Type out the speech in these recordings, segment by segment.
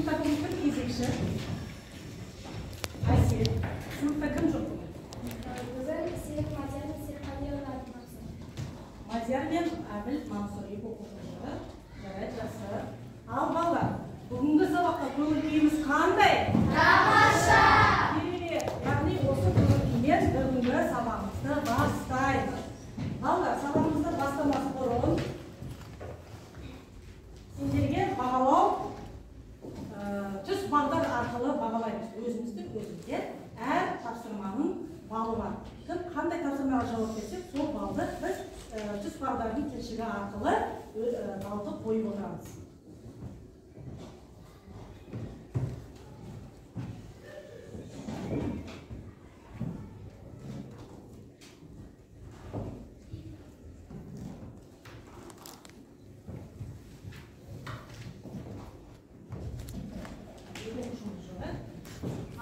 takımımızın izleyişi. Aysel. Sınıf takım çok mu? Güzel, Serap Madyar, Serap Aliyev Madyar ben Abil Mansuri okuyucuları. Evet, jası. Al bala. Bugünkü sabahta ko'ngil qanday? Tamosha! Ya'ni o'sha ko'ngilmen bugungi sabahimizni boshlaymiz. Bala, sabahimizni boshlamas burun sizlarga бағалау жүз бағдар арқылы бағалаймыз. Өзімізді өзімізге әр тапсырманың балы бар. Кім қандай тапсырмаға жауап берсек, сол балды біз 100 бағдардың тіршігі арқылы балды қойып отырамыз.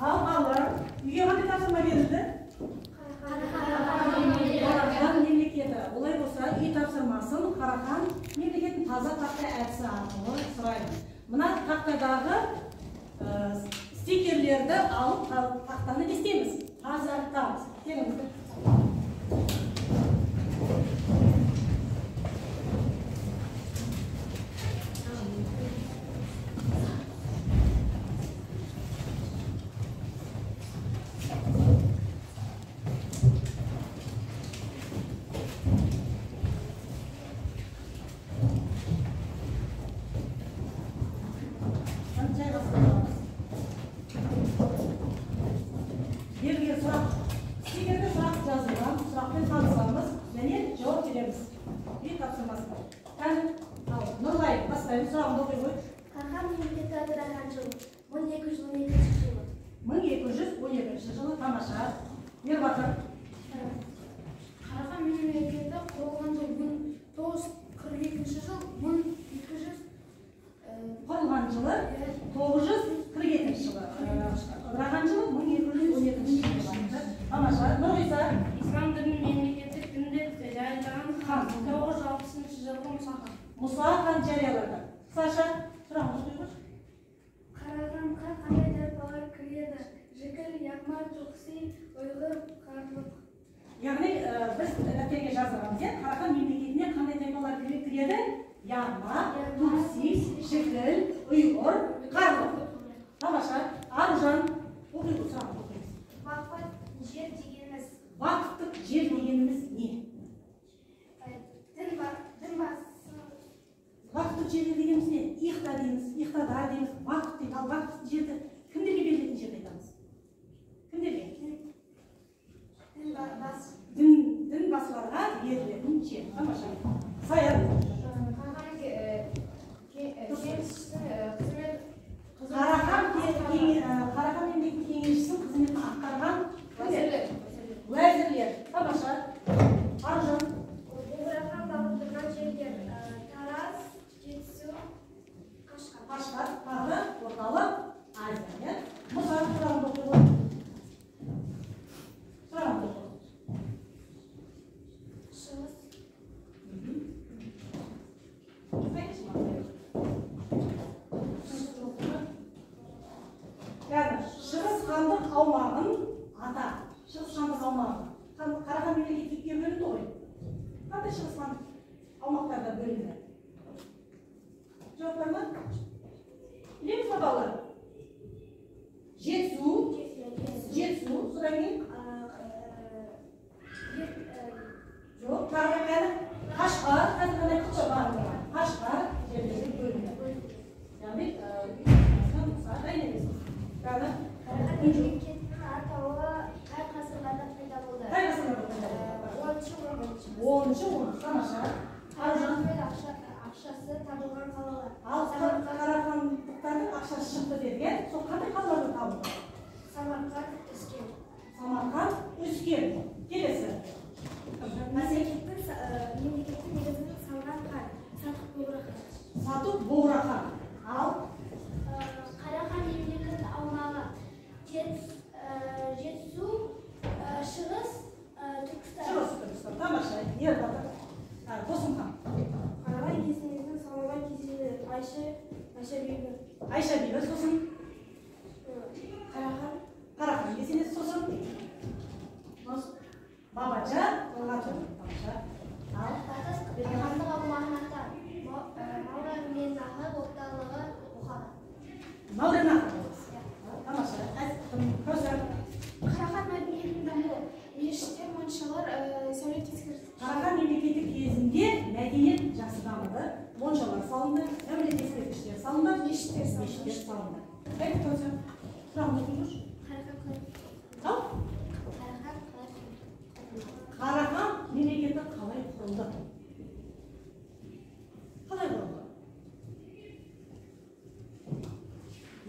Al ballar, үйге қандай тапсырма берілді? Қарахан мемлекеті. Олай болса, үй тапсырмасын Қарахан мемлекетін таза тақта әдісі арқылы сұраймыз. Мына тақтадағы стикерлерді алып тақтаны не істейміз? Тазартамыз. Келіңіздер. Берілген сұрақ, стикерде сұрақ жазылған, сұрақпен танысамыз және жауап береміз. Үй тапсырмасы. Нұрлай, бастаймыз, сұрағымды оқи қой. Қарахан мемлекеті ыдыраған жыл 1212 жылы. 1212 жылы, тамаша. Ербатыр. Қарахан мемлекеті құрылған жыл 1942 жыл 1200 Құрылған жылы 947 жылы. Ыдыраған жылы 1212 жылы. Тамаша. Нұрғиса. Ислам дінінің мемлекеттік дінде жарияланған хан 960 жылғы Мұса хан. Мұса хан жариялады. Саша, сұрағымыз қойғыш. Қарағанға қандай тайпалар кіреді? Жікіл, яғма, тұқси, ұйғыр, қарлық. Яғни біз дәптерге жазғанбыз, Қарахан мемлекетіне қандай тайпалар кіреді? Яғма, тұқси, жікіл, ұйғыр, қарлық. Тамаша. Аружан, оқиды, сұрағымыз оқимыз. Вақыт жер дегеніміз. Вақыттық жер дегеніміз не? Дін басы. Вақыттық жерлер дегеніміз не? Иқта дейміз, иқтада дейміз, вақыт дейді. Ал вақыттық жерді кімдерге берілетін жерді айтамыз? Кімдерге? Дін басыларға берілетін жер. Тамаша. Саяр. Қарахан мемлекет кеңесшісінің қызметін атқарған уәзірлер. Тамаша. Аружан. Қарахан дамытылған жерлер Тараз, Жетісу, Қашқар. Қашқар, тағы орталық Азия. Мұса, сұрағымды оқи қой. Сұрағымды оқи. Шығыс. Шығыс хандық аумағын ата. Шығыс хандық аумағын. Қарахан мемлекетке бөлінді ғой. Қандай шығыс хандық аумақтарда бөлінді? Жауап бар ма? Білеміз ба балалар? Жетісу, содан кейін жоқ, тағы қайда? Қашқар, қазір қандай күші бар? Қашқар жерлері бөлінді. Яғни дайын емес. Қарахан мемлекетінің атауы қай ғасырларда пайда болды? Қай ғасырларда пайда болды? 10-шы, тамаша. Аружан. Ақшасы табылған қалалар. Ал қарахандықтардың ақшасы шықты деген, сол қандай қалаларда табылды? Самарқанд, Үскем. Самарқанд, Үскем. Келесі. Мемлекеттің негізін салған хан Сатық Буғра хан. Сатық Буғра хан. Ал Қарахан мемлекетінің аумағы Жетісу, Шығыс, Түркістан. Шығыс Түркістан. Тамаша. Ербатыр. Досымхан. Қарахан кезеңінің салынған кезеңі Айша Бибі. Айша бибі сосын Қарахан десеңіз сосын Бабаджа Тамаша. Ал Қараханды қабылмағанатар Мауреннахы орталығы Бұхара. Мауреннахы Тамаша. Көзір Қарахан мәдениетінің дамуы мешіттер, моншалар, сәулет ескерткіштер. Қарахан мемлекеті кезінде мәдениет жақсы дамыды. Моншалар салынды, сәулет ескерткіштер салынды, мешіттер салынды. Қайт көзір. Сұрағын оқыңызшы. Қарахан мемлекеті қалай құрылды? Қалай құрылды?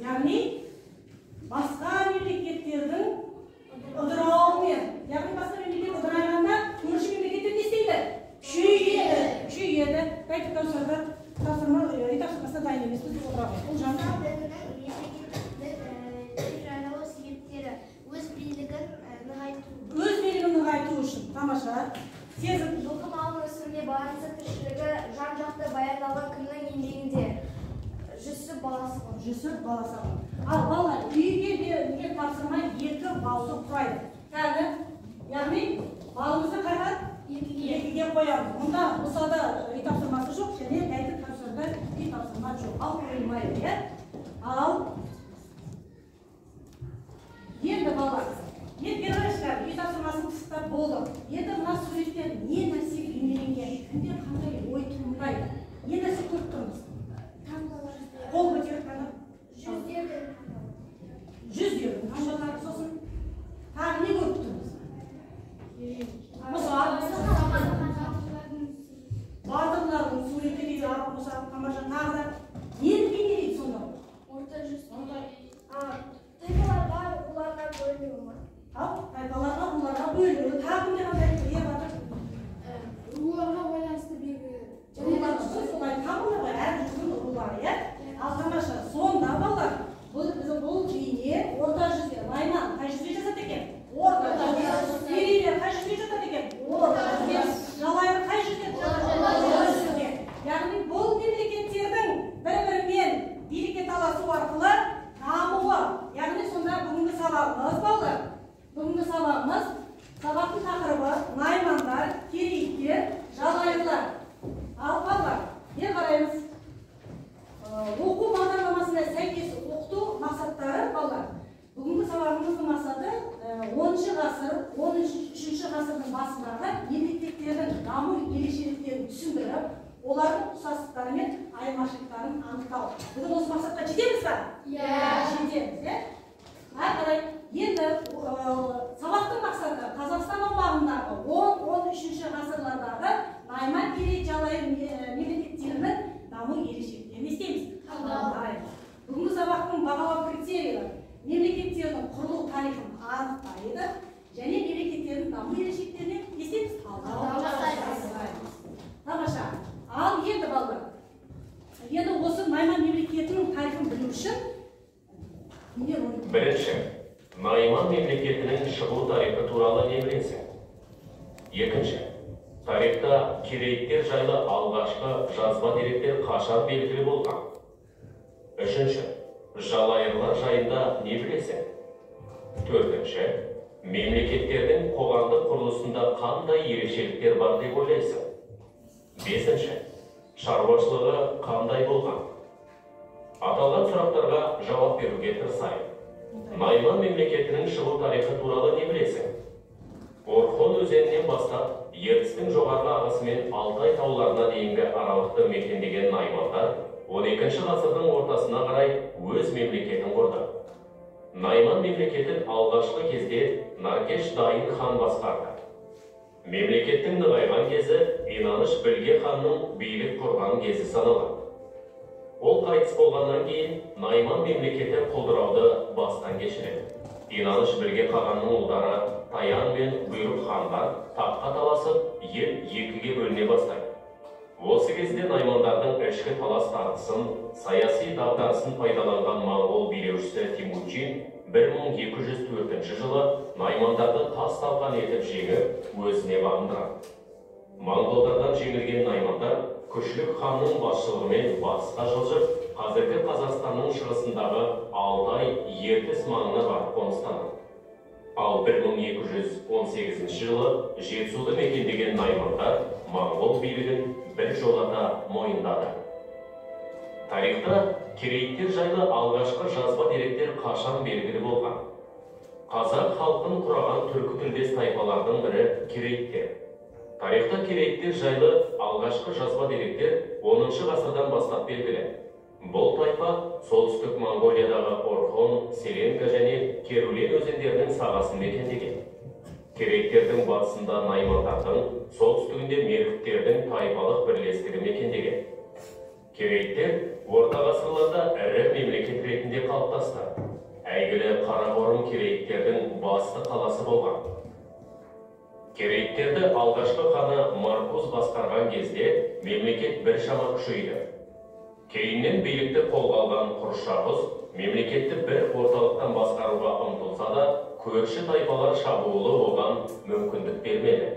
Яғни басқа мемлекеттердің ыдырауымен, яғни басқа мемлекет ыдырағанда көрші мемлекеттер не істейді? Күшейеді. Қайт көзірді. Тапсырма тапсырмасына дайын емес біз отыра қойып. Бұл жаңа өз билігін нығайту үшін. Тамаша. Сезім. Жылқы малының өсіміне байланысты тіршілігі жан-жақты баяндалған кімнің еңбегінде? Жүсіп баласы бар. Жүсіп баласы бар. Ал балалар, үйге берілген тапсырма 2 балды құрайды. Яғни балымызды қайда? 2-ге қоямыз. Мұнда бұсада үй тапсырмасы жоқ, және әйтіп тапсырды үй тапсырма жоқ. Ал қойылмайды. Ал енді балалар, енді берғаншылар үй тапсырмасын қысықтап болды. Енді мына суреттер не нәрсе бейнеленген, кімде қандай ой туындайды, не нәрсе көріп тұрмыз? Қол көтеріп қана? Жүздердің таңбалары сосын тағы не көріп тұрмыз? Батырлардың суреті дейді, Мұса, Тамаша, тағы да нені бейнелейді сонда? Орта жүз. Тайпаларға оларға бөлінуі ма? Тайпаларға оларға бөлінуі. Тағы не қандай ер батыр? Руларға байланысты белгі. Рулар түсін солай табылығы әр жүздің рулары, иә? Ал Тамаша, сонда балалар, бұл бейне орта жүзде. Найман қай жүзде жасады екен? Орта жүзде. Керейлер қай жүзде жасады екен? Орта жүзде. Жалайыр қай жүзде? Орта жүзде. Яғни бұл мемлекеттердің бір-бірімен билікке таласу арқылы дамуы. Яғни сонда бүгінгі сабағымыз балалар. Бүгінгі сабағымыз сабақтың тақырыбы наймандар, керейдер, жалайырлар. Ал балалар, не қараймыз? Оқу бағдарламасына сәйкес оқыту мақсаттары балалар. Бүгінгі сабағымыздың мақсаты 10-шы ғасыр, 13-ші ғасырдың басындағы мемлекеттердің даму ерекшеліктерін түсіндіріп, олардың ұқсастықтары мен айырмашылықтарын анықтау. Бүгін осы мақсатқа жетеміз ба? Жетеміз, иә? Әрі қарай, енді сабақтың мақсаты Қазақстан аумағындағы 10-13-ші ғасырлардағы Найман, Керей, Жалайыр мемлекеттерінің даму ерекшеліктерін естеміз. Бүгінгі сабақтың бағалау критерийлері мемлекеттердің құрылу тарихын анықтайды және мемлекеттердің даму ерекшеліктеріне естеміз. Тамаша. Ал енді балалар, енді осы Найман мемлекетінің тарихын білу үшін бірінші, Найман мемлекетінің шығу тарихы туралы не білесің? Екінші, тарихта керейттер жайлы алғашқы жазба деректер қашан белгілі болған? Үшінші, жалайырлар жайында не білесің? Төртінші, мемлекеттердің қоғамдық құрылысында қандай ерекшеліктер бар деп ойлайсың? Бесінші, шаруашылығы қандай болған? Аталған сұрақтарға жауап беруге тырысайық. Найман мемлекетінің шығу тарихы туралы не білесің? Орхон өзенінен бастап, Ертістің жоғарғы ағысы мен Алтай тауларына дейінгі аралықты мекендеген наймандар 12-ші ғасырдың ортасына қарай өз мемлекетін құрды. Найман мемлекетін алғашқы кезде Наркеш Дайын хан басқарды. Мемлекеттің нығайған кезі Инаныш Білге ханның билік құрған кезі саналады. Ол қайтыс болғаннан кейін Найман мемлекеті құлдырауды бастан кешіреді. Инаныш Білге ханның ұлдары Таян мен Бұйрық хандар таққа таласып, ел екіге бөліне бастайды. Осы кезде наймандардың ішкі талас тартысын, саяси дағдарысын пайдаланған моңғол билеушісі Темучин 1204 жылы наймандарды тас-талқан етіп жеңіп, өзіне бағындырады. Моңғолдардан жеңілген наймандар күшлік ханның басшылығымен батысқа жылжып, қазіргі Қазақстанның шығысындағы Алтай, Ертіс маңына барып қоныстанды. Ал 1218 жылы Жетісуды мекендеген наймандар моңғол билігін біржолата мойындады. Тарихта керейіттер жайлы алғашқы жазба деректер қашан белгілі болған? Қазақ халқын құраған түркі тілдес тайпалардың бірі керейіттер. Тарихта керейіттер жайлы алғашқы жазба деректер 10 ғасырдан бастап белгілі. Бұл тайпа солтүстік Монғолиядағы Орхон, Селенга және Керулен өзендерінің сағасын мекендеген. Керейттердің батысында наймандардың, солтүстігінде меркіттердің тайпалық бірлестігі мекендеген. Керейттер орта ғасырларда ірі мемлекет ретінде қалыптасты. Әйгілі Қарақорым керейттердің басты қаласы болған. Керейттерді алғашқы ханы Маркуз басқарған кезде мемлекет біршама күшейді. Кейіннен билікті қолға алған Құршақұз мемлекетті бір орталықтан басқаруға ұмтылса да, көрші тайпалар шабуылы оған мүмкіндік бермеді.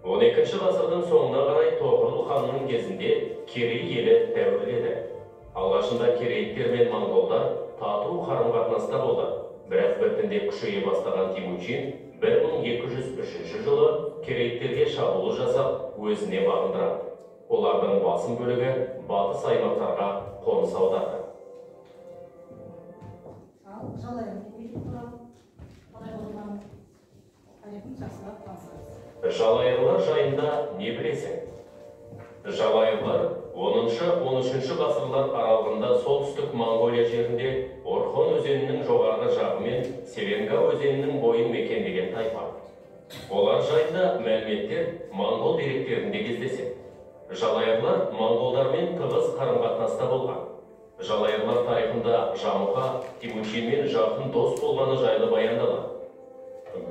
12 ғасырдың соңына қарай Тоғорыл ханның кезінде Керей елі дәуірледі. Алғашында керейттер мен монғолдар тату қарым-қатынаста болды. Бірақ біртіндеп күшейе бастаған Темучин 1203 жылы керейттерге шабуыл жасап, өзіне бағындырады. Олардың басым бөлігі батыс аймақтарға қоныс аударды. Ал жалайыр мемлекет туралы қалай болған? Тарихын жақсылап танысаңыз. Жалайырлар жайында не білесің? Жалайырлар 10-13 ғасырлар аралығында солтүстік Монғолия жерінде Орхон өзенінің жоғарғы жағы мен Селенга өзенінің бойын мекендеген тайпа. Олар жайында мәліметтер монғол деректерінде кездеседі. Жалайырлар монғолдармен тығыз қарым-қатынаста болған. Жалайырлар тарихында Жамұқа Темучинмен жақын дос болғаны жайлы баяндалады.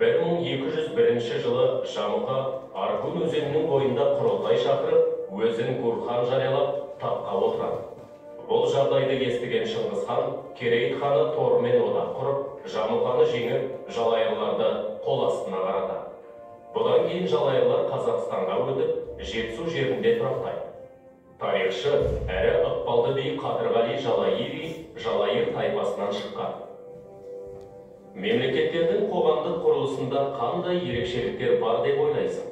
1201 жылы Жамұқа Аргун өзенінің бойында құрылтай шақырып, өзін Гурхан жариялап, таққа отырады. Бұл жағдайды естіген Шыңғыс хан Керейт ханы торымен одақ құрып, Жамұқаны жеңіп, жалайырларды қол астына қарады. Бұдан кейін жалайырлар Қазақстанға өтіп, Жетісу жерінде тұрақтайды. Тарихшы әрі ықпалды би Қадырғали Жалайыр тайпасынан шыққан. Мемлекеттердің қоғамдық құрылысында қандай ерекшеліктер бар деп ойлайсың?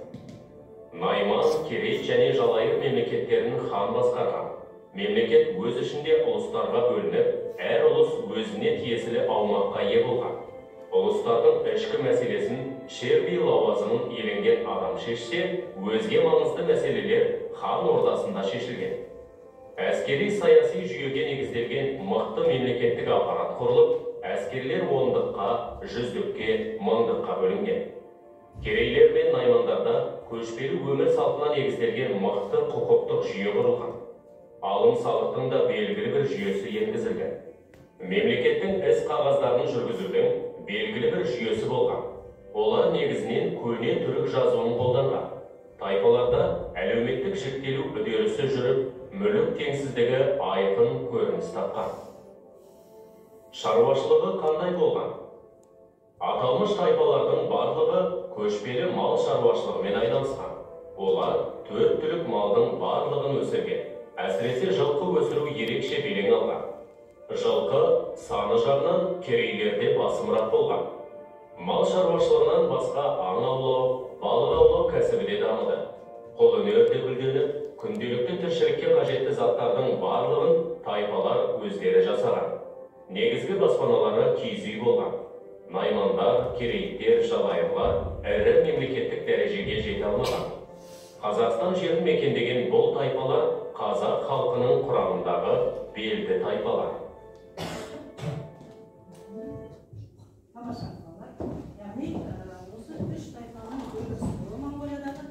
Найман, Керейт және Жалайыр мемлекеттерін хан басқарған. Мемлекет өз ішінде ұлыстарға бөлініп, әр ұлыс өзіне тиесілі аумаққа ие болған. Ұлыстардың ішкі мәселесін шерби лауазымын иеленген адам шешсе, өзге маңызды мәселелер хан ордасында шешілген. Әскери саяси жүйеге негізделген мықты мемлекеттік аппарат құрылып, әскерлер ондыққа, жүздікке, мыңдыққа бөлінген. Керейлер мен наймандарда көшпелі өмір салтына негізделген мықты құқықтық жүйе құрылған. Алым салықтың да белгілі бір жүйесі енгізілген. Мемлекеттің іс қағаздарын жүргізудің белгілі бір жүйесі болған. Олар негізінен көне түрік жазуын қолданған. Тайпаларда әлеуметтік жіктелу үдерісі жүріп, мүлік теңсіздігі айқын көрініс тапқан. Шаруашылығы қандай болған? Аталмыш тайпалардың барлығы көшпелі мал шаруашылығымен айналысқан. Олар 4 түлік малдың барлығын өсірген. Әсіресе жылқы өсіру ерекше белең алған. Жылқы саны жағынан керейлерде басымырақ болған. Мал шаруашылығынан басқа аң аулау, балық аулау кәсібі де дамыды. Қолөнер де гүлденіп, күнделікті тіршілікке қажетті заттардың барлығын тайпалар өздері жасаған. Негізгі баспаналары киіз үй болған. Наймандар, керейттер, жалайырлар ірі мемлекеттік дәрежеге жете алмаған. Қазақстан жерін мекендеген бұл тайпалар қазақ халқының құрамындағы белді тайпалар. Яғни, осы үш тайпаның өмірі Монғолиядағы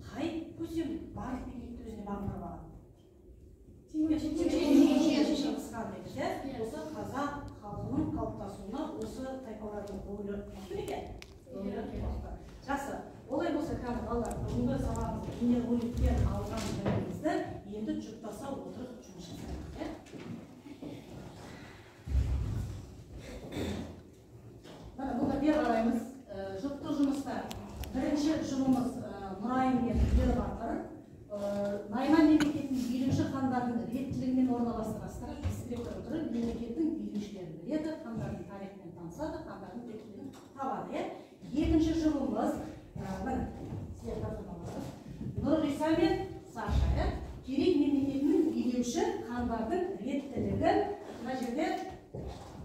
қай көсем барлық мемлекетті өзіне бағындырған? Шыңғыс хан дейді, осы қазақ халқының қалыптасуына осы тайпалардың рөлі мықты екен. Жақсы, олай болса қазір бүгінгі сабағымызды бейнероликтен алған білімімізді енді жұптаса отырып жұмыс жасаймыз. Бұны бері қараймыз. Жұптық жұмыста бірінші жұмымыз Нұрайым мен Ербатыр ескеріп отырып мемлекеттің билеушілерін біледі, хандардың тарихымен танысады, хандардың тектілігін табады. Екінші жылымыз Нұрғиса мен Саша Керей мемлекетінің билеуші хандардың реттілігін мына жерде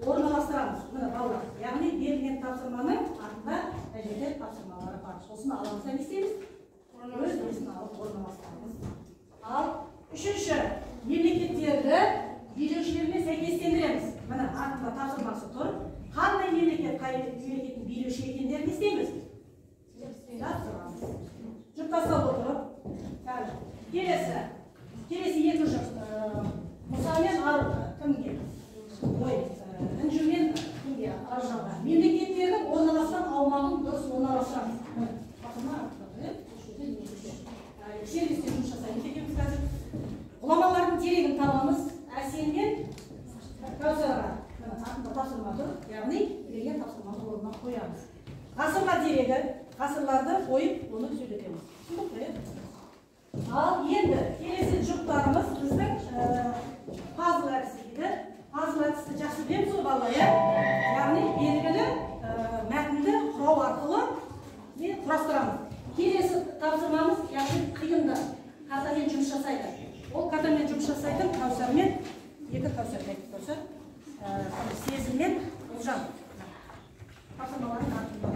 орналастырамыз. Мына балалар, яғни берілген тапсырманың артында мына жерде тапсырмалары бар. Сосын аламыз не істейміз? Өз-өзін алып орналастырамыз. Ал үшінші мемлекеттерді билеушілеріне сәйкестендіреміз. Мына артында тапсырмасы тұр. Қандай мемлекет, қай мемлекеттің билеуші екендерін істейміз? Тапсырамыз. Жұптастап отырып, келесі екі жұп. Мұса мен кімге? Інжу мен кімге? Аржанға. Мемлекеттердің орналасқан аумағын дұрыс орналастырамыз. Сервисте жұмыс жасаймыз екенбіз қазір. Ғұламалардың дерегін табамыз. Әсен мен Кәусарға тапсырма тұр. Яғни берген тапсырманы орнына қоямыз. Ғасырға дерегі, ғасырларды қойып, оны сөйлетеміз. Ал енді келесі жұптарымыз біздің пазл әдісі дейді. Пазл әдісі жақсы білеміз ғой балалар, яғни белгілі мәтінді құрау арқылы құрастырамыз. Келесі тапсырмамыз яғни қиынды картамен жұмыс жасайды. Ол картамен жұмыс жасайтын Кәусармен, екі Кәусар Кәусар, Сезім мен Ұлжан. Тапсырмаларын артында.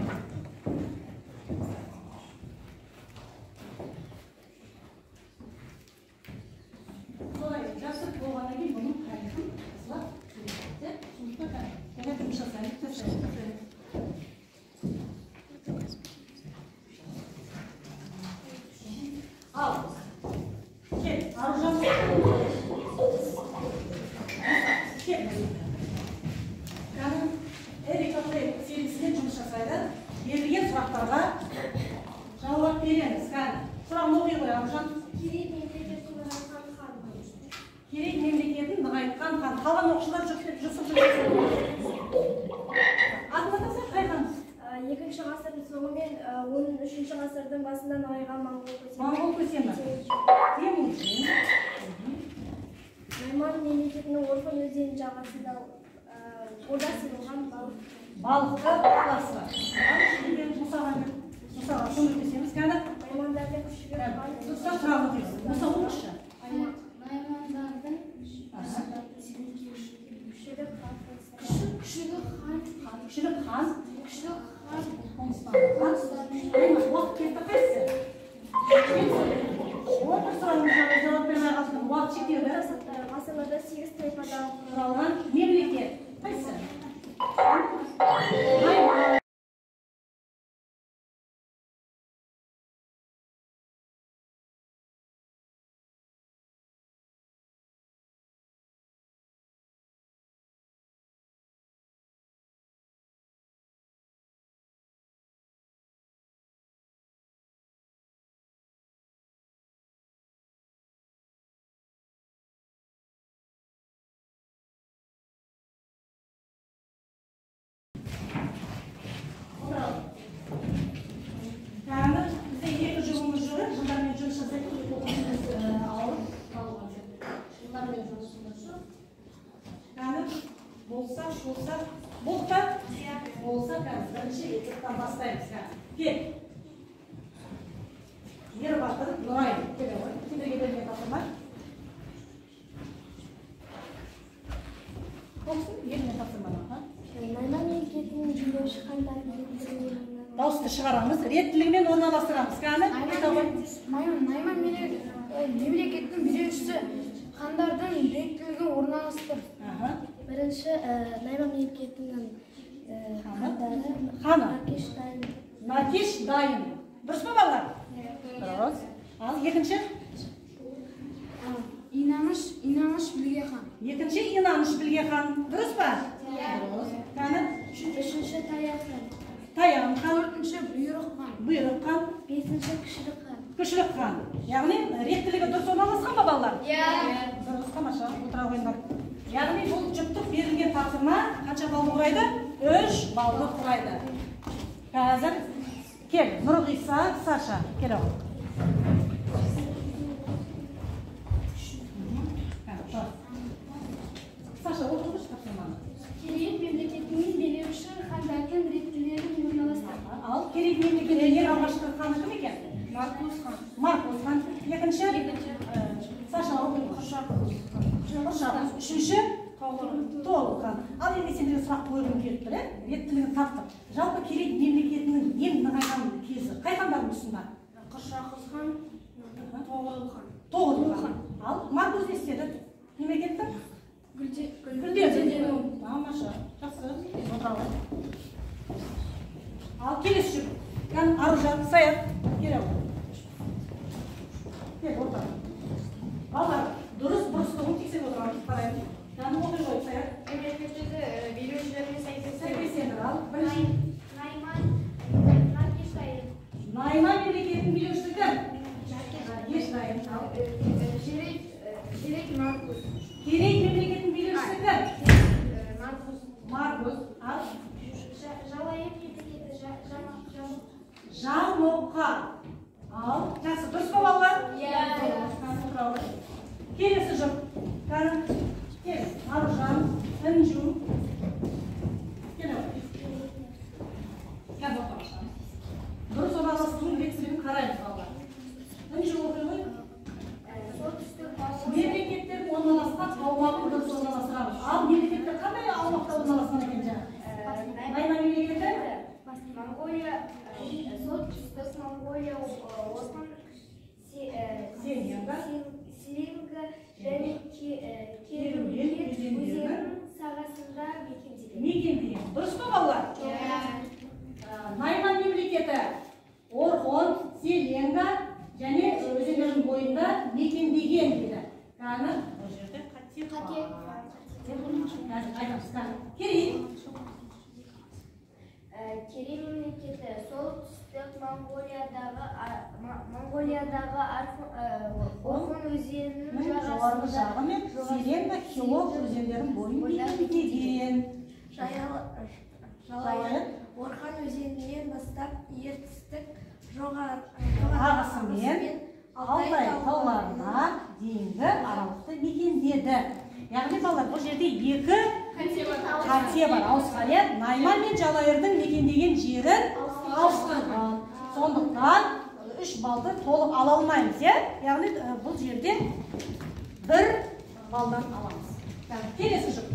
Солай жақсы болғаннан кейін бұның тарихын жазылап сөйлейді. Сондықтан жаңа жұмыс жасайды. Ал, кел, Аружан. Кел. Эрика сервисімен жұмыс жасайды. Берілген сұрақтарға жауап береміз. Сұрағын оқи қой, Аружан. Керей мемлекетін нығайтқан хан. Қалған оқушылар Жүсіп жүргізеді. Атына тақсақ қай хан? 2-ші ғасырдың соңы мен 13-ші ғасырдың басында нығайған моңғол көсемі. Моңғол көсемі. Темучин. Найман мемлекетінің Орхон өзені жағасында ордасы болған балықты ордасы. Мұсаға соны көсеміз кәді? Наймандардың күшігі хан. Мұса сұрағы дейсіз. Мұса олықшы. Наймандардың Күшілік хан. Уақыт кетті қайсы? Ол бір сұрағын жауап бермей қалсын. Уақыт шектеулі. Ғасырларда 8 тайпадан құралған мемлекет. Қайсы? Бізде екі жылымыз жүрі, жылдармен жұмыс жасайды, оқушымыз ауырып қалған жоқ. Жылдармен жұмысымыз жүр. Болса, болса, бірінші етектен бастаймыз. Кел. Ер батыр, Нұрай. Кендерге берген тапсырма. Оқсын, ермен тапсырманы. Найман мемлекетінің билеуші хандарын Дауысты шығарамыз, реттілігімен орналастырамыз. Найман мемлекеттің билеушісі хандардың реттілігін орналастыр. Бірінші Найман мемлекетінің Ханы. Накеш Дайын. Накеш Дайын. Дұрыс па балалар? Дұрыс. Ал екінші? Инаныш Білге хан. Екінші Инаныш Білге хан. Дұрыс па? Дұрыс. Үшінші Таяқ хан. Таян хан. Төртінші Бұйрық хан. Бұйрық хан. Бесінші Кішілік хан. Кішілік хан. Яғни реттілігі дұрыс орналасқан ба балалар? Дұрыс, тамаша, отыра қойыңдар. Яғни бұл жұптық берілген тапсырма қанша балл құрайды? 3 баллды құрайды. Қазір кел, Нұрғиса, Саша, кел оғыл. алғашқы, үшінші толық хан. Ал енді сендерге сұрақ қойғым келіп тұр, реттілігін таптық. Жалпы Керей мемлекетінің ең нығайған кезі қай хандардың тұсында? Құршақыз хан, Тоғорыл хан. Тоғорыл хан. Ал Маркөз не істеді? Мемлекеттің? Гүлдеді. Тамаша. Жақсы. Отыралы. Ал келесі жүр. Аружан, Саят. Кел ал. Кел, отыралы. Балалар, дұрыс-бұрыстығын тексеріп отырамыз. Қараймыз. Яны оқи қойып, Саят. Мемлекеттегі билеушілеріне Сәйкесендір ал. Найман мемлекетінің билеушісі кім? Ешдайым. Керей Маркус. Керей мемлекетінің билеушісі кім? Маркус. Ал Жалайыр мемлекеті Жалмұқа. Ал жақсы, дұрыс па балалар? Иә. Келесі жұп. Кел, Аружан, Інжу. Кел ау. Кәл бақпақша. Дұрыс орналастырудың векселін қараймыз балалар. Інжу оқи ғой. Мемлекеттердің орналасқан аумағын дұрыс орналастырамыз. Ал мемлекеттер қандай аумақта орналасқан екен жаңа? Найман мемлекеті? Монголия, солтүстік Монголия, Осман, Селинга және Керуен өзенінің сағасында мекендеген. Дұрыс па балалар? Найман мемлекеті Орхон, Селенга және өзендердің бойында мекендеген дейді. Кәні бұл жерде қате бар. Керей. Керей мемлекеті солтүстік Монголиядағы Орхон өзенінің жоғарғы жағы мен Селенга, Хилок өзендерінің бойын мекендеген. Жалайыр Орхон өзенінен бастап ертістік ағысымен Алтай тауларына дейінгі аралықты мекендеді. Яғни балалар, бұл жерде екі қате бар, ауысқан. Найман мен Жалайырдың мекендеген жерін ауыстырған. Сондықтан 3 балды толық ала алмаймыз. Яғни бұл жерде 1 балдан аламыз. Келесі жұп.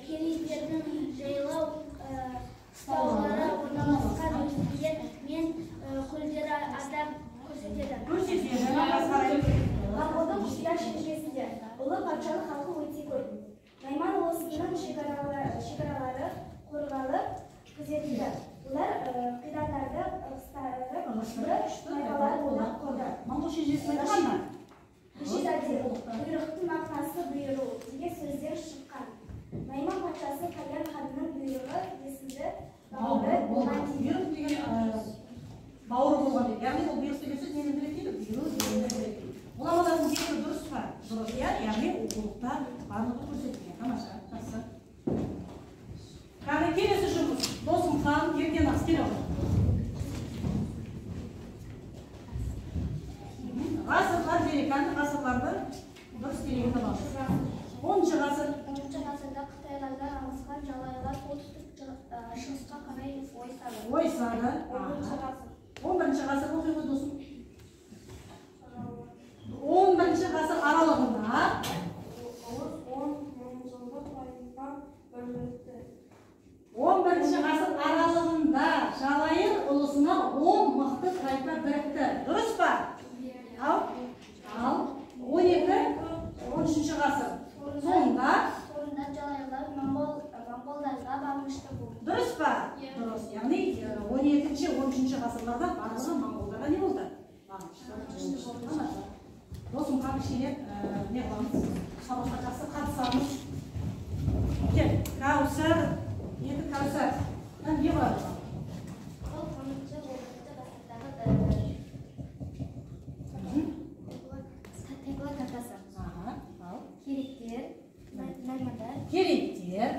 Керейдердің жайлау таулары орналасқан өлкелер мен көлдері атап көрсетеді. Монғолдың құпия шежіресінде ұлы патшалық халқы өте көп. Найман ұлысының шекаралары қорғалып күзетілді. Олар қиратарды, ығыстарды, тайпалар олар құрды. Моңғол шежіресін айтқан ма? Бұйрықтың мағынасы бұйыру деген сөздер шыққан. Найман патшасы Қайян ханның бұйрығы есілді бауыры болған дейді. Бұйрық деген бауыры болған дейді. Яғни ол бұйрық деген сөз нені біледі? Бұйрық дегенді біледі. Ғұламалардың дені дұрыс па? Дұрыс, яғни оқулықта барлығы көрсетілген. Тамаша, жақсы. Яғни келесі жұмыс. Досым хан, Еркенас, кел ал. Ғасырлар дереканды ғасырларды дұрыс дерегін табамыз. 10-шы ғасыр. 10-шы ғасырда Қытайлардан ығысқан жалайырлар солтүстік шығысқа қарай ойысады. 11-шы ғасыр оқи ғой досым. 11-шы ғасыр аралығында 11-шы ғасыр аралығында Жалайыр ұлысына 10 мықты тайпа бірікті. Дұрыс па? Ал 12-13-ші ғасыр соңында жалайырлар монғолдарға бағынышты болды. Дұрыс па? Дұрыс. Яғни 12-13-ші ғасырларда барлығы монғолдарға не болды? Бағынышты болды. Досым хан кішкене не қыламыз? Сабаққа жақсы қатысамыз. Кел, Кәусар, екі Кәусар. Не бар? Ол 10-шы ғасырдағы тайпалар картасы. Керейттер,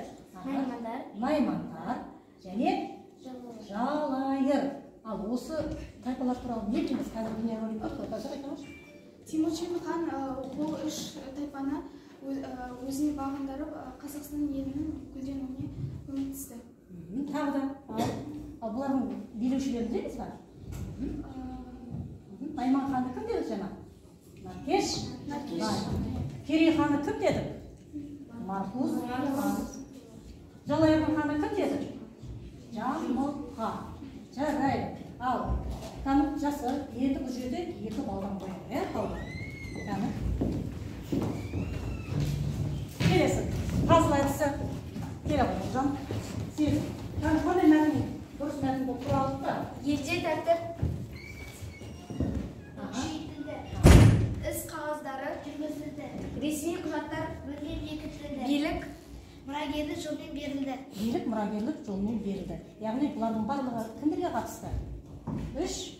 наймандар және Жалайыр. Ал осы тайпалар туралы не білеміз? Қазір дүние ролик бар, Кәусар айтамыз. Темучин хан бұл 3 тайпаны өзіне бағындырып, Қазақстан елінің гүлденуіне көмектесті. Тағы да. Ал бұлардың билеушілерін білеміз ба? Найман ханды кім деді жаңа? Наркеш. Керей ханы кім деді? Марқұз хан. Жалайыр ханы кім деді? Жамылға. Жарайды. Ал, танып жасы, енді бұл жерде екі балдан қояды, қалды. Келесі, қазылайдысы. Келе қойған. Сіз, қандай мәтін, дұрыс мәтін бұл туралы да? Ерте тәртіп күшейтілді. Іс қағаздары жүргізілді. Ресми құжаттар мүлдем бекітілді. Билік мұрагерлік жолмен берілді. Билік мұрагерлік жолмен берілді. Яғни бұлардың барлығы кімдерге қатысты? Үш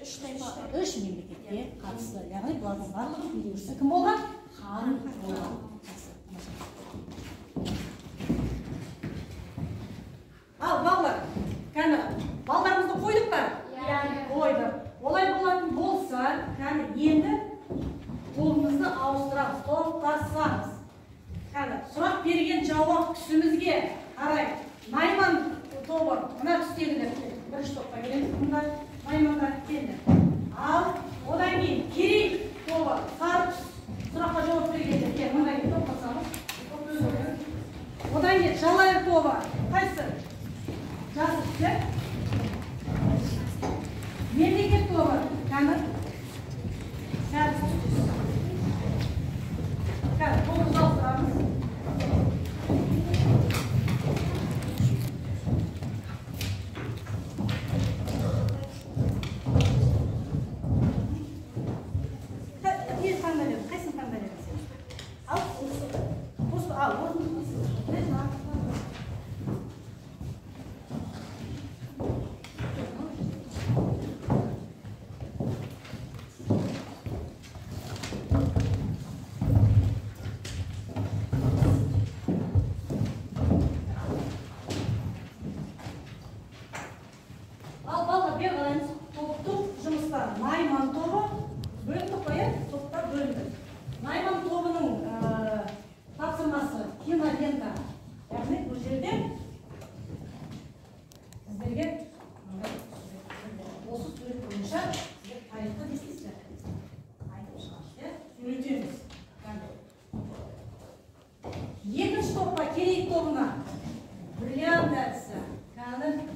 мемлекетке қатысты. Яғни бұлардың барлығы билеушісі кім болған? Хан болған. Ал, балалар, кәні, балдарымызды қойдық па? Қойдық. Олай болатын болса, кәні, енді жолымызды ауыстырамыз, тоқтасамыз. Кәні, сұрақ берген жауап түсімізге қарай. Найман тобы, мына түстегілер, бірінші топқа келеміз, мұнда Наймандар келді. Ал, одан кейін Керей тобы, сары сұраққа жауап бергенде, мұнда кейін тоқтасамыз. Одан кейін Жалайыр тобы, қайсы? Жасы түсті. Мемлекет тобы, кәні? Сәрі түсті. Кәні, тобы жалыстырамыз. Найман тобы бөлінді қояды, топтар бөлінді. Найман тобының тапсырмасы кинолента. Яғни бұл жерде сіздерге осы сурет бойынша тарихты естісіздер. Айтып шығаршы, үйретеміз. Екінші топқа Керей тобына бриллиант әдісі.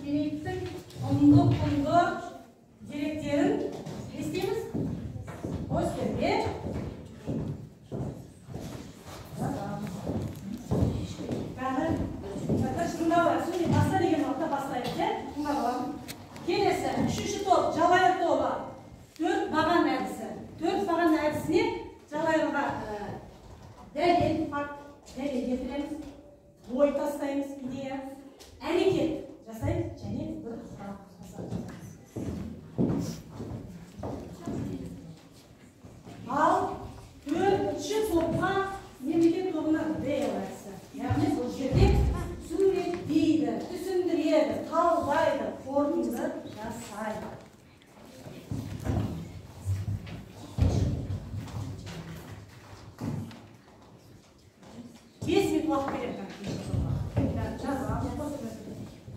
Керейдің құнды деректерін естеміз. Остерге баста деген уақытта бастайды. Келесі, үшінші топ, Жалайыр тобы. 4 баған әдісі. 4 баған әдісіне Жалайырға дәлел, факт, дәлел келтіреміз. Ой тастаймыз, идея, әрекет жасаймыз және бір сұрақ жасаймыз. Ал 4-ші топқа мемлекет тобына дәлел әдісі. Яғни бұл жерде суреттейді, түсіндіреді, талдайды, қорытынды жасайды. Бес минут уақыт береді. Жазамыз.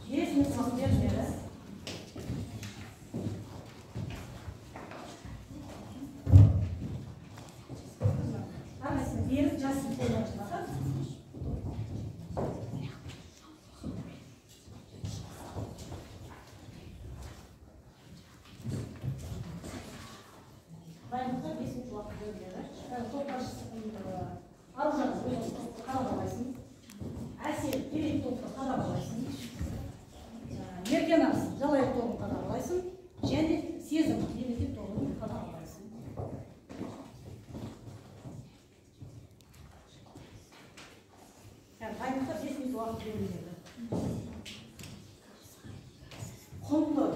5 минут уақыт береді. Беріп жазсын қолданшыларға. Дайындықта 5 минут уақыт береді. Топ басшысы Аружан қарап алайсың. Әсел Керей топты қарап алайсың. Еркенас Жалайыр тобын қарап алайсың. Және Сезім мемлекет тобын қарап алайсың. Дайындықта 5 минут уақыт беріледі. Құнды.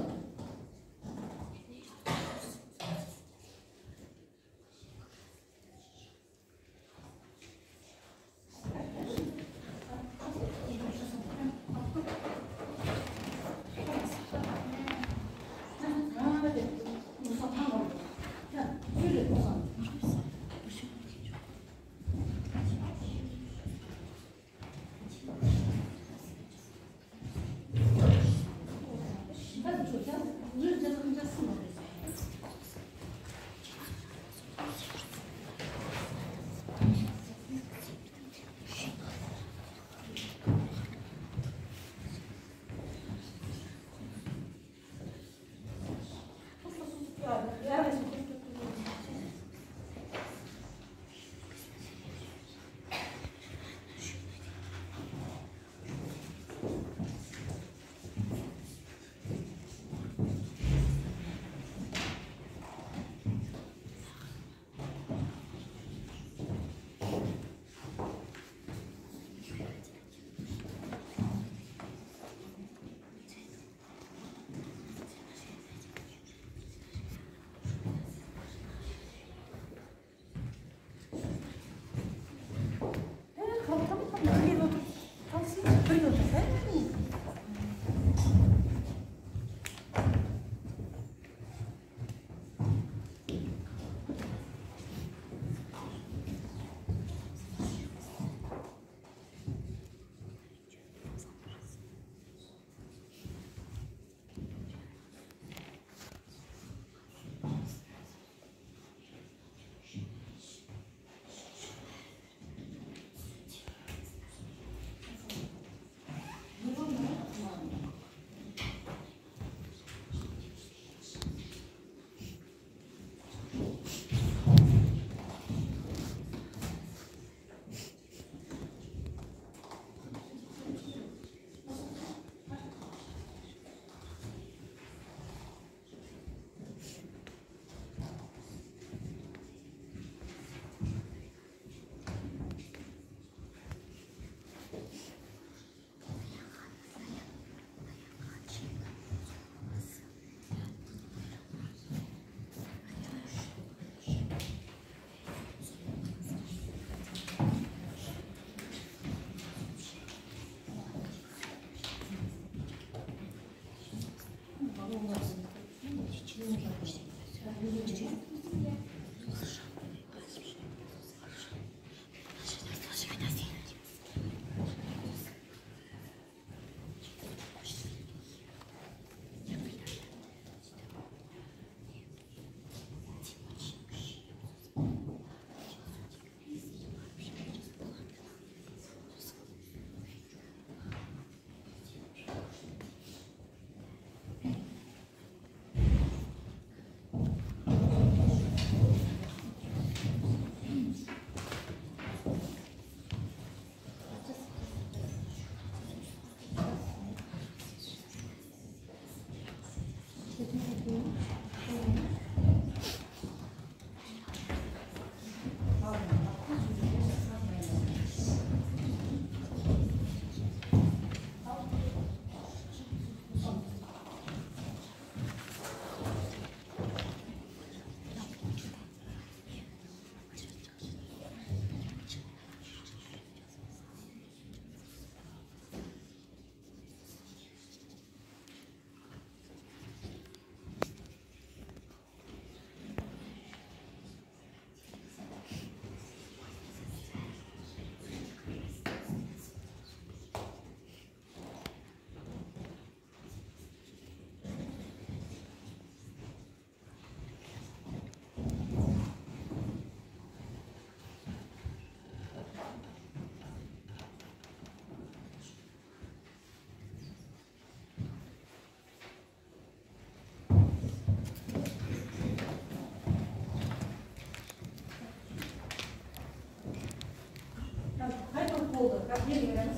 oldu. Belgelerimiz.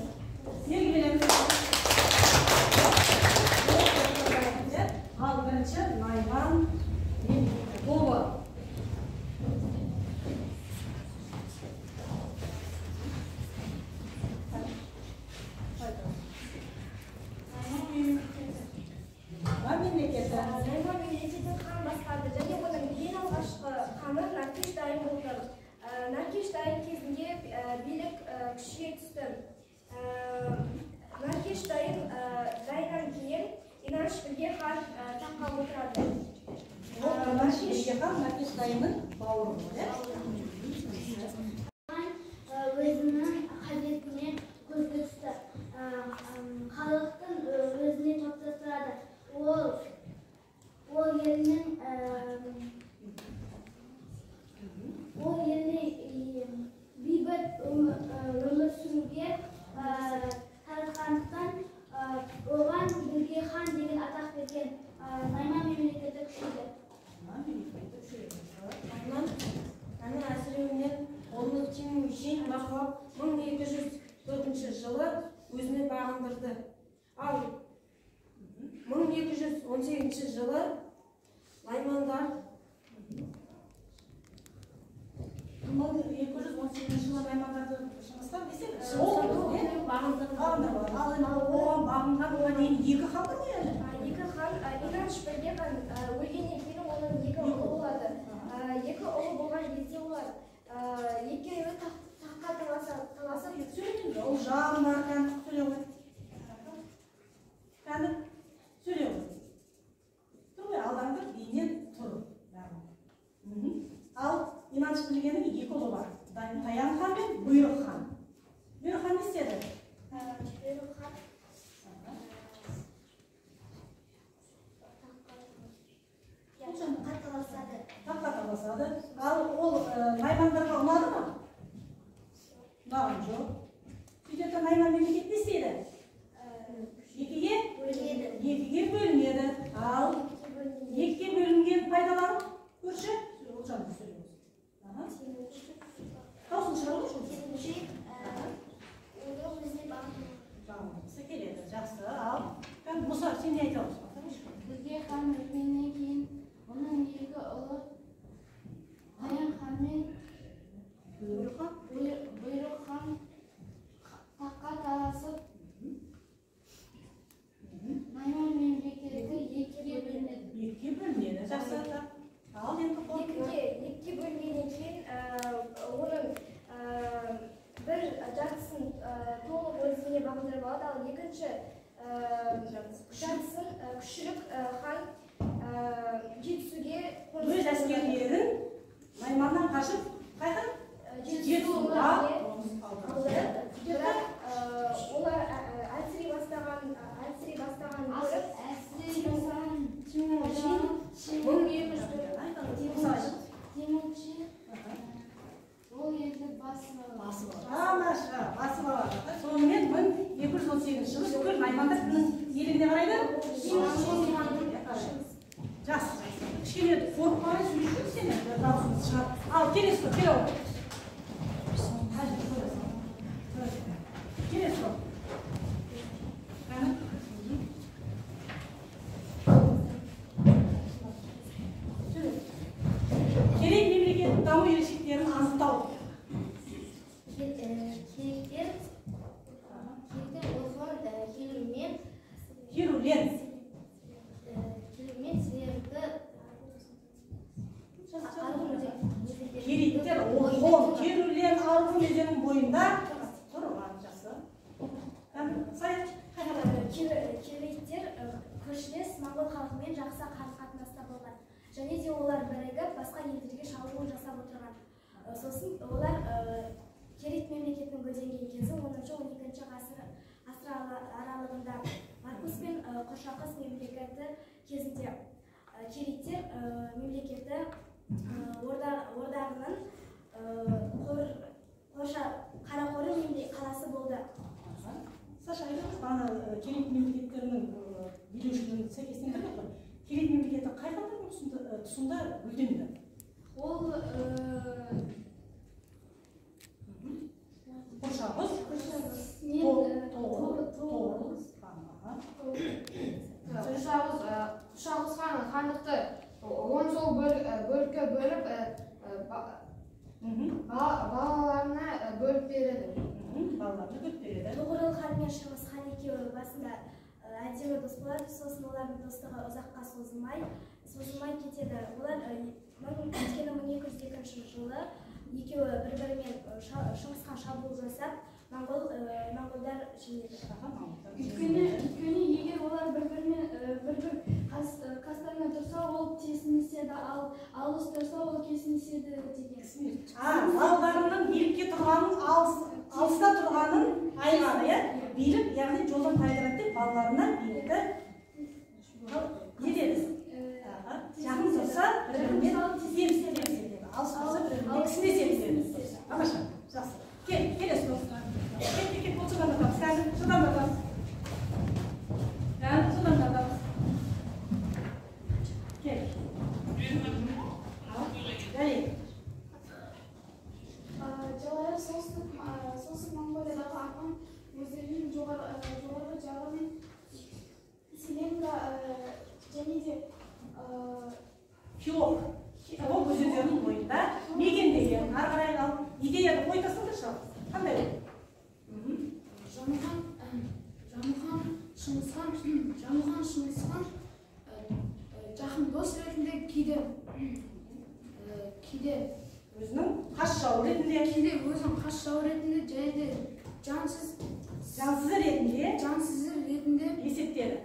Belgelerimiz. Altıncı Nayman Dolu. Narkesh dayım кезінде билік күшке түсті. Наркеш дайым дайдан кейін İnanç Bilge Han таққа отырады. Narkesh Han Narkesh dayымның бауыры. Өзінің қажетіне көзге түсті. Халықтың өзіне топтастырады. Ол елінің 1204 жылы өзіне бағындырды. Ал 1218 жылы наймандар 1218 жылы наймандарды шығыстан десек, бағындырды. оған бағынған дейін екі хан бар ғой әлі? Екі хан Иранш Бәйбехан өлгеннен кейін оның екі ұлы болады. Екі ұлы болған кезде олар екеуі таққа таласып Сөйлеймін, ол жағына кәндік сөйлеу ғой. Кәндік сөйлеу ғой. Тұр ғой, алдаңғы бейнен тұр. Ал Иранш білгенің екі ұлы бар. Таян хан мен Бұйрық хан. Бұйрық хан не істеді? Бұйрық хан Таққа таласады. Ал ол наймандарға ұнады ма? Ұнаған жоқ. Сөйтеді найман мемлекет не істейді? Екіге бөлінеді. Ал екіге бөлінген пайдаларын көрші? Ол жағында сөйлейміз. Даусын шығару үшін? Бағындырғысы келеді. Жақсы. Ал Мұса, сен не айта аласың? Бізге хан өлгеннен кейін оның екі ұлы Таян хан мен Бұйрық хан таққа таласып найман мемлекеті екіге бөлінеді. Екіге бөлінеді. Жақсы. Ал енді екіге бөлінгеннен кейін оның бір жартысын толық өзіне бағындырып алады, ал екінші жартысын күшілік хан жетісуге өз әскерлерін найманнан қашып қайда? Жетісуға бірақ олар әлсірей бастаған көріп Темучи ол елді басып алады. Сонымен 1218 жылы бүкіл наймандар кімнің еліне қарайды? Жас. Кішкене қорықпай сөйлесің сен, даусыңды шығар. Ал келесі ғой, келе ол. Келесі ғой. Керек мемлекеттің даму ерекшеліктерін анықтау. Керулен керейттер Орхон, Керулен, Арғын өзенінің бойында тұрған. Жақсы. Керейттер көршілес моңғол халқымен жақсы қарым-қатынаста болған. Және де олар бірігіп басқа елдерге шабуыл жасап отырған. Сосын олар Керейт мемлекетінің гүлденген кезі 10-12 ғасыр аралығында Маркус пен Қоршақыз мемлекеті кезінде Керейттер мемлекеті ордағының Қарақоры қаласы болды. Саша, айтыңыз, бана Керейт мемлекеттерінің билеушілерінің сәйкесінен қарап тұр. Керейт мемлекеті қай хандардың тұсында гүлденді? ол Қоршағыз, Шағыз хан хандықты он сол бөлікке бөліп балаларына бөліп береді. Тоғырыл хан мен Шыңғыс хан екеуі басында әдемі дос болады, сосын олардың достығы ұзаққа созылмай кетеді. Олар 1202 жылы екеуі бір-бірімен Шыңғысқа шабуыл жасап, моңғолдар жеңеді. Өйткені егер олар бір-бірімен қастарына тұрса, ол тесінеседі, ал алыс тұрса, ол кесінеседі деген. Балдарының билікке тұрғанын, алыста тұрғанын аймағы, билік, яғни жолдан тайдырады деп, балаларына билікті не деді? Жақын тұрса, бір-бірімен семседі. Алыс тұрса, бір-бірімен кісіне семседі. Тамаша, жақсы. Келесі достар. Кел, бұл сұдан батамыз. Кәзір, сұдан батамыз. Кел. Жалайыр солтүстік Монғолияда филолог. Ол өзендерінің бойында мекендеген, ары қарай ал идеяны қойтасыңдаршы. Қандай ол? Жамылхан Шыңғысхан жақын дос ретінде кейде Өзінің қас жауы ретінде, өзінің қас жауы ретінде және де жансызы ретінде есептеді.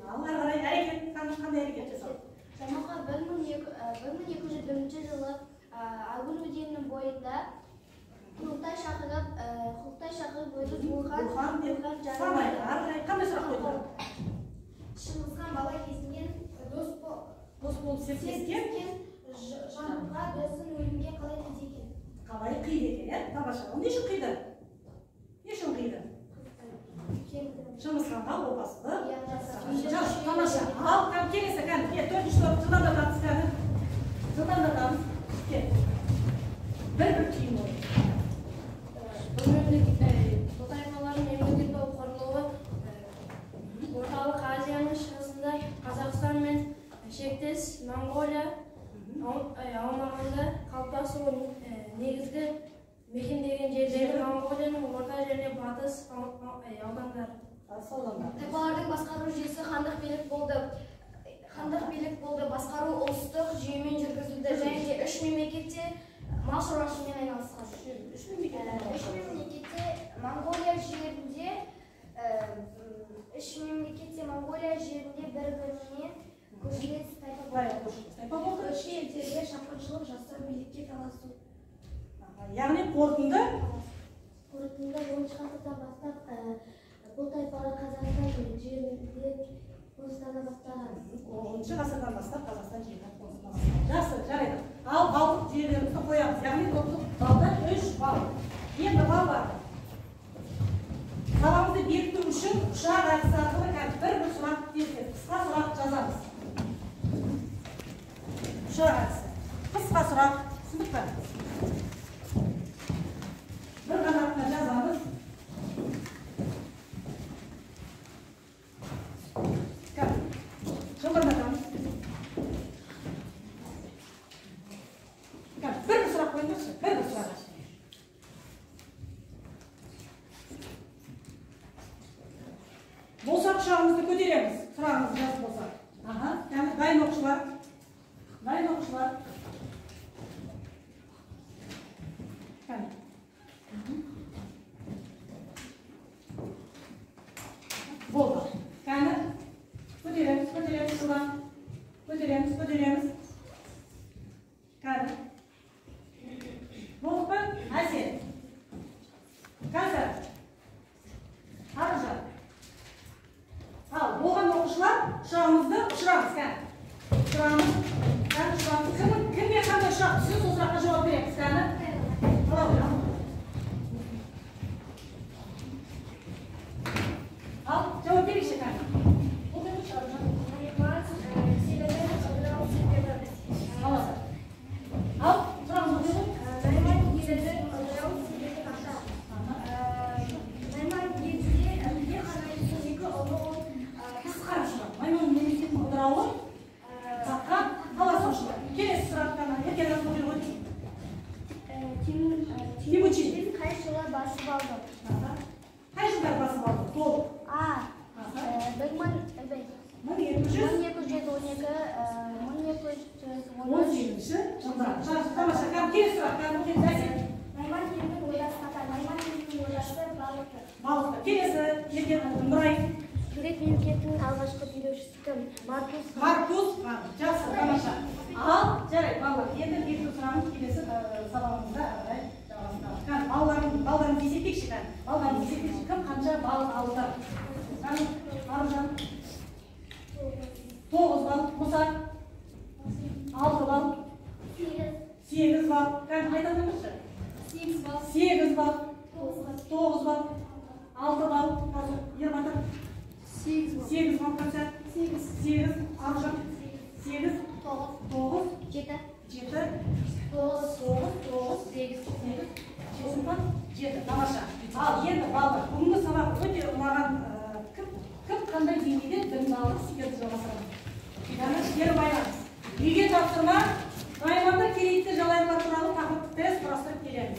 Ал ары қарай әрекет, қандай әрекет жасады? Жамылхан 1201 жылы Агун өзенінің бойында Құрылтай шақырып өзі Бұлхан деп санайды. Ары қарай қандай сұрақ қойды? Шыңғысхан бала кезінен Дос болып серттескен Жамылға досын өлімге қалай қиды екен? қалай қиды екен, тамаша. Ол не үшін қиды? Не үшін қиды? Шыңғысханға опасыздық. Жақсы, тамаша. Ал келесі төртінші топ жылдамдатамыз кәні. Жылдамдатамыз. Бір түйін ой. Бұл тайпалардың мемлекет болып құрылуы орталық Азияның шығысында Қазақстан мен шектес Монғолия аумағында қалыптасуы негізгі мекендеген жерлері Монғолияның орта және батыс аудандары. Тайпалардың басқару жүйесі хандық билік болды. Басқару ұлыстық жүйемен жүргізілді және де үш мемлекетте мал шаруашылығымен айналысқан. Үш мемлекетте Монғолия жерінде бір-біріне көршілес тайпа болды. Көрші елдерге шапқыншылық жасап билікке таласу. Яғни қорытынды 10 ғасырдан бастап бұл тайпалар Қазақстан жерінде қоныстана бастаған. 10 ғасырдан бастап Қазақстан жеріне қоныстана бастаған. Жақсы, жарайды. Ал балдық жерлерімізді қоямыз. Яғни балда 3 бал. Енді бал бар. Қаламызды бекіту үшін ұшақ әдісі арқылы бір сұрақ тезген. Қысқа сұрақ жазамыз. Ұшақ әдісі. Қысқа сұрақ. Түсіндік пе? Bir qanatına жазамыз. Жылдамдатамыз. Bir сұрақ қойыңызшы, бір сұрақ. Болса құшағымызды көтереміз, сұрағымыз жас болса. Дайын оқушылар. Болды. Кәні көтереміз жылдан. Көтереміз. Кәні. Болды ба? Әсет. Қазір. Арыжан. Ал, болған оқушылар ұшағымызды ұшырамыз. Кәні. Ұшырамыз. Кімге қандай ұшақ түсі, сол сұраққа жауап береміз. Кәні. Al, cevap ver işte kanka. O da mı çağıracağım? Al. Al, sıramız oluyor mu? Maymun memleketin odrağı Bakka, hava sonuçta. Kelesi sıraktan, erkenden soruyor mu? Timuçin. Kaç yıla basıp aldım? Kaç yıllar basıp aldı? Doğru. 18 жылдар. Тамаша, келесі сұрақ, Найман елінің ойласы қатар, Найман елінің ойласы балықты. Балықты. Келесі, ерген Нұрай. Грек мемлекетінің алғашқы билеушісі кім? Маркус. Жақсы, тамаша. Ал, жарайды, балалар. Енді екі сұрағымыз келесі сабағымызда жалғастырамыз. Балаларымыз есептейікші. Кім қанша балық алды? Аружан. 9 бал. Мұса. 6 бал. 8 бал. Қайтадыңызшы? 8 бал. 9 бал. 6 бал. Ербатыр. 8 бал қанша? 8. Аружан. 8. 9. 7. 7. Тамаша. Ал, енді балдар. Бүгінгі сабақ өте ұнаған кім қандай деңгейде білім алып сіздерді жалғастырамыз. Яғни, ері байланыс. Үйге тапсырма. Найманда керейтті жалайлар туралы тақырыпты тест құрастырып келеміз,